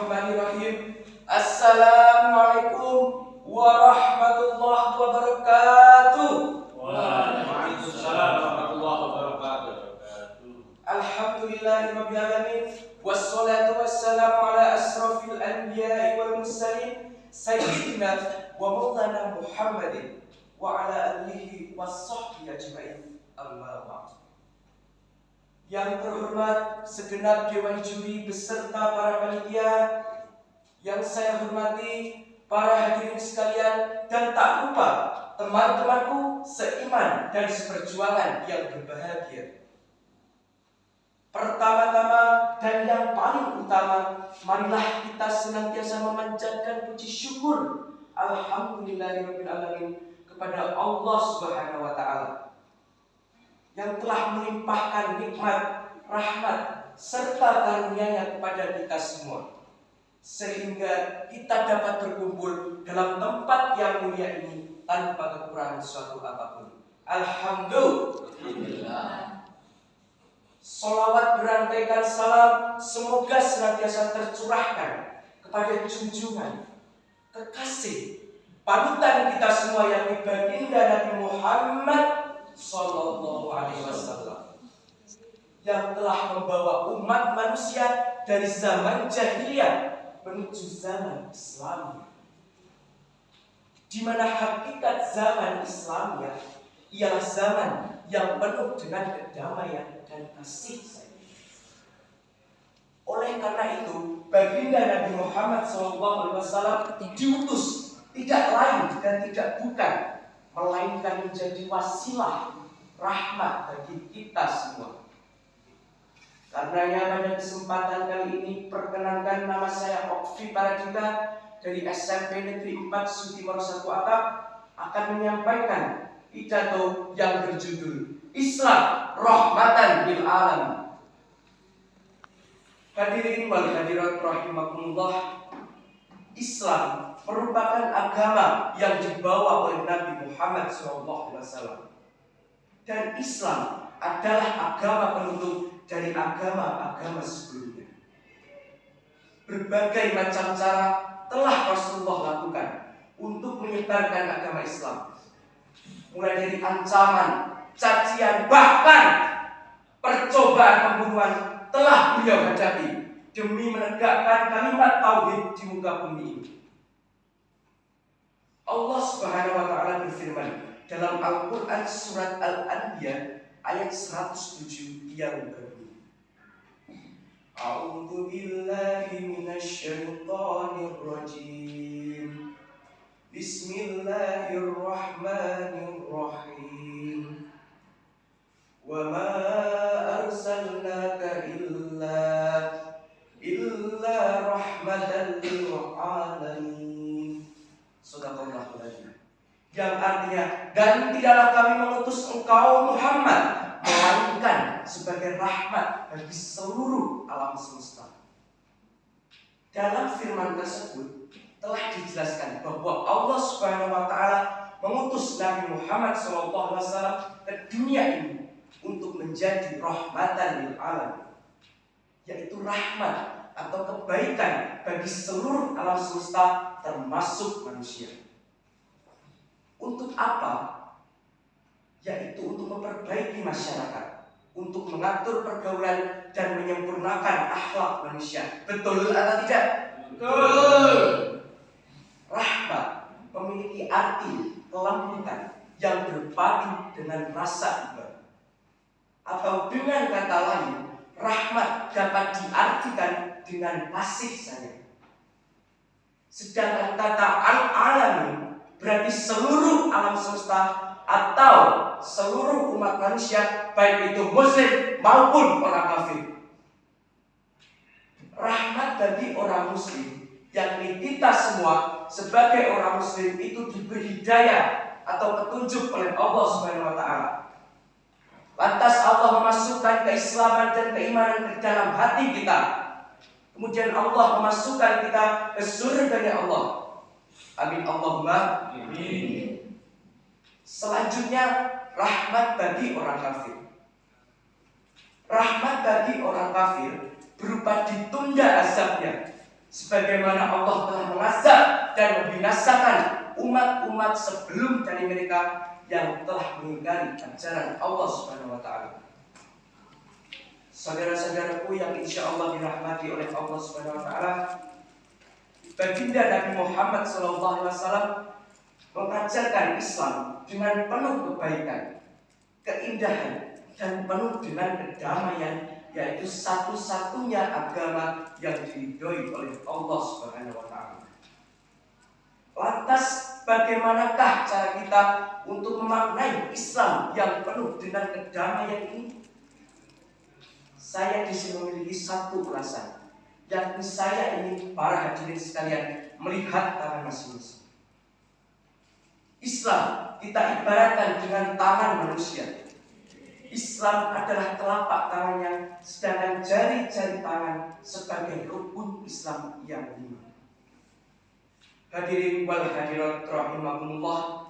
Bismillahirrahmanirrahim. Assalamualaikum warahmatullahi wabarakatuh. Waalaikumsalam warahmatullahi wabarakatuh. Alhamdulillahirabbil alamin. Wassalatu wassalamu ala asrofil anbiya'i wal mursalin sayyidina wa maulana Muhammadin wa ala alihi wassahbihi ajma'in. Amma ba'd. Yang terhormat segenap dewan juri beserta para panitia, yang saya hormati para hadirin sekalian, dan tak lupa teman-temanku seiman dan seperjuangan yang berbahagia. Pertama-tama dan yang paling utama, marilah kita senantiasa memanjatkan puji syukur alhamdulillahirabbil alamin kepada Allah Subhanahu wa taala yang telah melimpahkan nikmat, rahmat, serta karunia-Nya kepada kita semua, sehingga kita dapat berkumpul dalam tempat yang mulia ini tanpa kekurangan suatu apapun. Alhamdulillah. Sholawat berantaikan salam semoga senantiasa tercurahkan kepada junjungan, kekasih, panutan kita semua, yakni baginda Nabi Muhammad Sallallahu Alaihi Wasallam, yang telah membawa umat manusia dari zaman jahiliyah menuju zaman Islam, di mana hakikat zaman Islamnya ialah zaman yang penuh dengan kedamaian dan kasih sayang. Oleh karena itu, baginda Nabi Muhammad SAW diutus tidak lain dan tidak bukan melainkan menjadi wasilah rahmat bagi kita semua. Karenanya pada kesempatan kali ini perkenankan nama saya Okfi Paradita dari SMP Negeri 4 Sudimoro 1 Atap akan menyampaikan pidato yang berjudul Islam Rahmatan lil Alamin. Hadirin wal hadirat rahimakumullah, Islam merupakan agama yang dibawa oleh Nabi Muhammad SAW, dan Islam adalah agama penutup dari agama-agama sebelumnya. Berbagai macam cara telah Rasulullah lakukan untuk menyebarkan agama Islam, mulai dari ancaman, cacian, bahkan percobaan pembunuhan telah beliau hadapi demi menegakkan kalimat tauhid di muka bumi ini. Allah Subhanahu wa taala berfirman dalam Al-Qur'an surat Al-Anbiya ayat 107 yang berbunyi, A'udzu billahi minasyaitonir rajim. Bismillahirrahmanirrahim. Wa ma arsalnaka illa rahmatan lil alamin. Shadaqallahul adzim. Yang artinya, dan tidaklah kami mengutus engkau Muhammad melainkan sebagai rahmat bagi seluruh alam semesta. Dalam firman tersebut telah dijelaskan bahwa Allah Subhanahu wa taala mengutus Nabi Muhammad SAW ke dunia ini untuk menjadi rahmatan lil alamin, yaitu rahmat atau kebaikan bagi seluruh alam semesta termasuk manusia. Untuk apa? Yaitu untuk memperbaiki masyarakat, untuk mengatur pergaulan dan menyempurnakan akhlak manusia. Betul atau tidak? Betul. Rahmat memiliki arti kelembutan yang berpadu dengan rasa iba. Atau dengan kata lain, rahmat dapat diartikan dengan kasih sayang. Sedangkan kata al-alamin berarti seluruh alam semesta atau seluruh umat manusia, baik itu muslim maupun orang kafir. Rahmat bagi orang muslim, yakni kita semua sebagai orang muslim itu diberi hidayah atau petunjuk oleh Allah Subhanahu wa taala. Lantas Allah memasukkan keislaman dan keimanan ke dalam hati kita. Kemudian Allah memasukkan kita ke surganya Allah. Amin Allahumma amin. Selanjutnya, rahmat bagi orang kafir. Rahmat bagi orang kafir berupa ditunda azabnya sebagaimana Allah telah mengazab dan membinasakan umat-umat sebelum dari mereka yang telah mengingkari ajaran Allah Subhanahu wa taala. Saudara-saudaraku yang insya Allah dirahmati oleh Allah Subhanahu wa taala, baginda Nabi Muhammad SAW mengajarkan Islam dengan penuh kebaikan, keindahan, dan penuh dengan kedamaian, yaitu satu-satunya agama yang diridhoi oleh Allah Subhanahu wa taala. Lantas bagaimanakah cara kita untuk memaknai Islam yang penuh dengan kedamaian ini? Saya di sini memiliki satu ulasan, yakni saya ingin para hadirin sekalian melihat tangan masing-masing. Islam kita ibaratkan dengan tangan manusia. Islam adalah telapak tangannya, sedangkan jari-jari tangan sebagai rukun Islam yang 5. Hadirin wal hadirat rahimakumullah,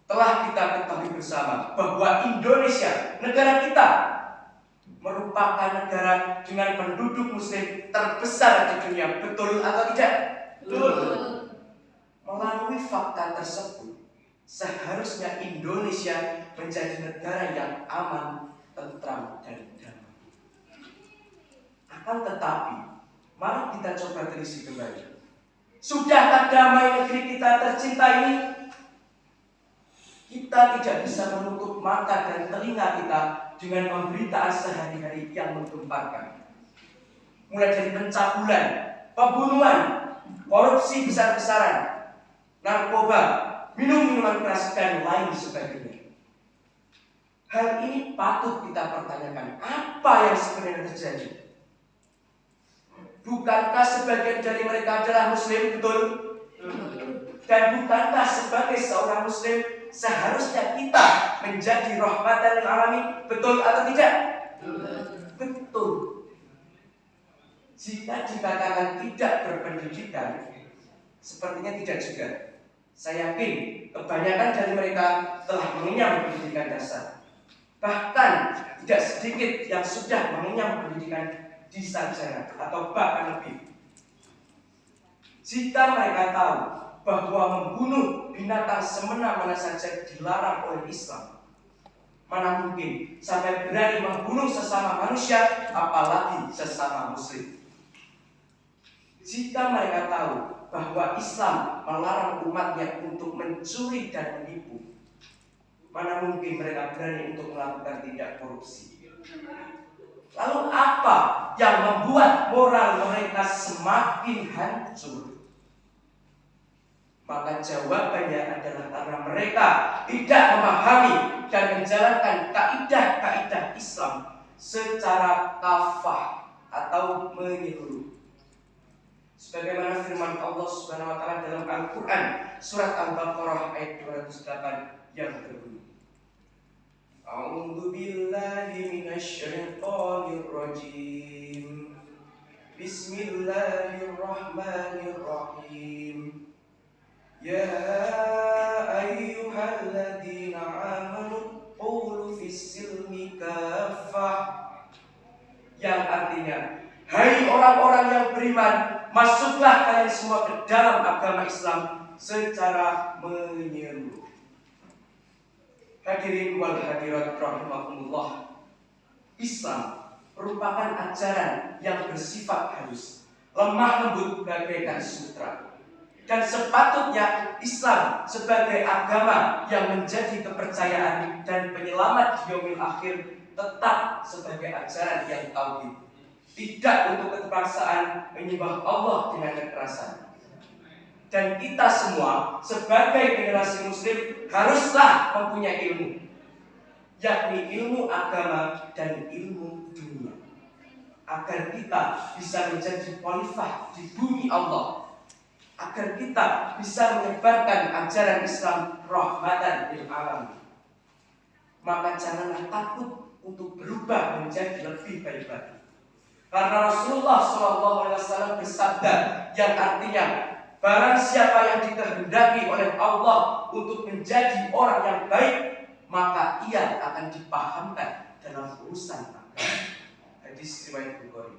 telah kita ketahui bersama bahwa Indonesia, negara kita, merupakan negara dengan penduduk muslim terbesar di dunia. Betul atau tidak? Betul. Melalui fakta tersebut, seharusnya Indonesia menjadi negara yang aman, tentram, dan damai. Akan tetapi, mari kita coba telisik kembali. Sudahkah damai negeri kita tercinta ini? Kita tidak bisa menutup mata dan telinga kita dengan pemberitaan sehari-hari yang menggemparkan. Mulai dari pencabulan, pembunuhan, korupsi besar-besaran, narkoba, minuman keras, dan lain sebagainya. Hal ini patut kita pertanyakan, apa yang sebenarnya terjadi? Bukankah sebagian dari mereka adalah muslim, betul? Dan bukankah sebagai seorang muslim seharusnya kita menjadi rahmatan lil alamin, betul atau tidak? Betul. Jika dikatakan tidak berpendidikan, sepertinya tidak juga. Saya yakin kebanyakan dari mereka telah mengenyam pendidikan dasar. Bahkan tidak sedikit yang sudah mengenyam pendidikan di sarjana atau bahkan lebih. Jika mereka tahu bahwa membunuh binatang semena-mena saja dilarang oleh Islam, mana mungkin sampai berani membunuh sesama manusia, apalagi sesama muslim. Jika mereka tahu bahwa Islam melarang umatnya untuk mencuri dan menipu, mana mungkin mereka berani untuk melakukan tindak korupsi. Lalu apa yang membuat moral mereka semakin hancur? Maka jawabannya adalah karena mereka tidak memahami dan menjalankan kaidah-kaidah Islam secara kafah atau menyeluruh. Sebagaimana firman Allah Subhanahu wa taala dalam Al-Qur'an surat Al-Baqarah ayat 208 yang berbunyi, A'udzu billahi minasy syaithanir rajim. Bismillahirrahmanirrahim. Ya ayyuhalladzina amanu qulu fis-silmi kaffah. Yang artinya, hai orang-orang yang beriman, masuklah kalian semua ke dalam agama Islam secara menyeluruh. Hadirin wal hadirat rahimakumullah, Islam merupakan ajaran yang bersifat halus, lemah lembut bagaikan sutra. Dan sepatutnya Islam sebagai agama yang menjadi kepercayaan dan penyelamat di yaumil akhir tetap sebagai ajaran yang tauhid, tidak untuk keterpaksaan menyembah Allah dengan kekerasan. Dan kita semua sebagai generasi muslim haruslah mempunyai ilmu, yakni ilmu agama dan ilmu dunia, agar kita bisa menjadi khalifah di bumi Allah, agar kita bisa menyebarkan ajaran Islam rahmatan lil alamin. Maka janganlah takut untuk berubah menjadi lebih baik lagi. Karena Rasulullah SAW bersabda yang artinya, barang siapa yang dikehendaki oleh Allah untuk menjadi orang yang baik, maka ia akan dipahamkan dalam urusan agama. Hadis riwayat Bukhari.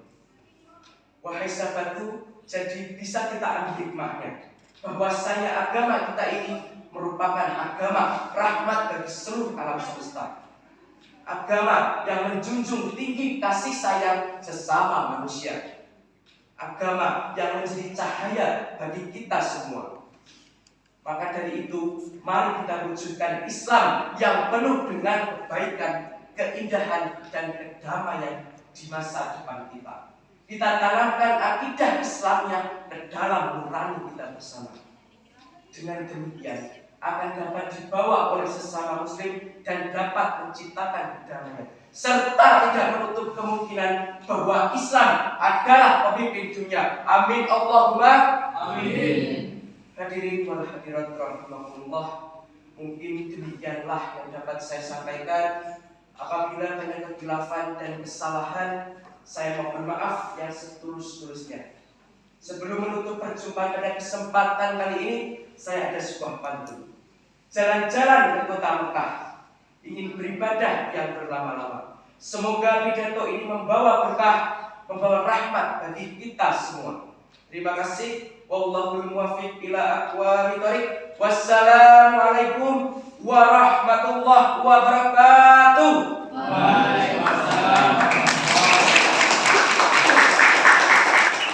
Wahai sahabatku, jadi bisa kita ambil hikmahnya bahwasanya agama kita ini merupakan agama rahmat bagi seluruh alam semesta. Agama yang menjunjung tinggi kasih sayang sesama manusia. Agama yang menjadi cahaya bagi kita semua. Maka dari itu, mari kita wujudkan Islam yang penuh dengan kebaikan, keindahan, dan kedamaian di masa depan kita. Kita tanamkan akidah Islam yang ke dalam nurani kita bersama. Dengan demikian akan dapat dibawa oleh sesama muslim dan dapat menciptakan kedamaian, serta tidak menutup kemungkinan bahwa Islam adalah pemimpin dunia. Amin Allahumma amin. Hadirin wal hadirat rahimakumullah, mungkin demikianlah yang dapat saya sampaikan. Apabila banyak kehilafan dan kesalahan, saya mohon maaf yang setulus-tulusnya. Sebelum menutup perjumpaan pada kesempatan kali ini, saya ada sebuah pantun. Jalan-jalan ke kota Mekah, ingin beribadah yang berlama-lama. Semoga pidato ini membawa berkah, membawa rahmat bagi kita semua. Terima kasih. Wallahul muwaffiq ila aqwamit thoriq. Wassalamualaikum warahmatullahi wabarakatuh.